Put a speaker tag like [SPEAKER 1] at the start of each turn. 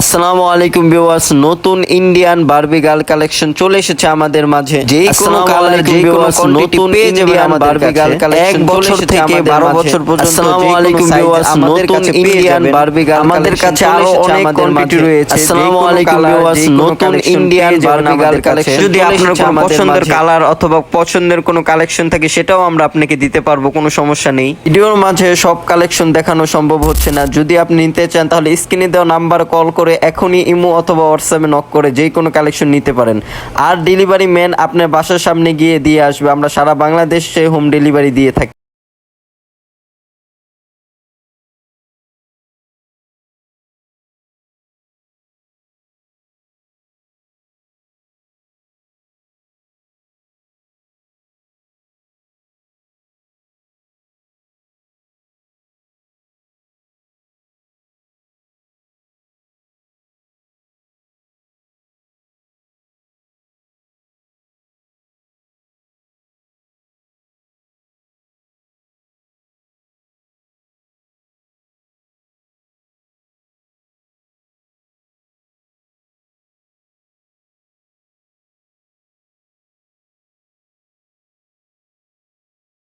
[SPEAKER 1] আসসালামু আলাইকুম ভিউয়ার্স, নতুন ইন্ডিয়ান বারবি গার্ল কালেকশন চলে এসেছে আমাদের মাঝে। যে কোনো কালার যে কোনো কোয়ান্টিটি পেয়ে যাবেন আমাদের বারবি গার্ল কালেকশন। 1 বছর থেকে 12 বছর পর্যন্ত। আসসালামু আলাইকুম ভিউয়ার্স, নতুন ইন্ডিয়ান বারবি গার্ল আমাদের কাছে আরো অনেক কোয়ান্টিটি রয়েছে। আসসালামু আলাইকুম ভিউয়ার্স, নতুন ইন্ডিয়ান বারবি গার্ল কালেকশন। যদি আপনার কোনো পছন্দের কালার অথবা পছন্দের কোনো কালেকশন থাকে সেটাও আমরা আপনাকে দিতে পারবো, কোনো সমস্যা নেই। ভিডিওর মাঝে সব কালেকশন দেখানো সম্ভব হচ্ছে না। যদি আপনি নিতে চান তাহলে স্ক্রিনে দেওয়া নাম্বার কল করে এখনই ইমো অথবা হোয়াটসঅ্যাপে নক করে যে কোনো কালেকশন নিতে পারেন। আর ডেলিভারি ম্যান আপনার বাসার সামনে গিয়ে দিয়ে আসবে। আমরা সারা বাংলাদেশে হোম ডেলিভারি দিয়ে থাকি।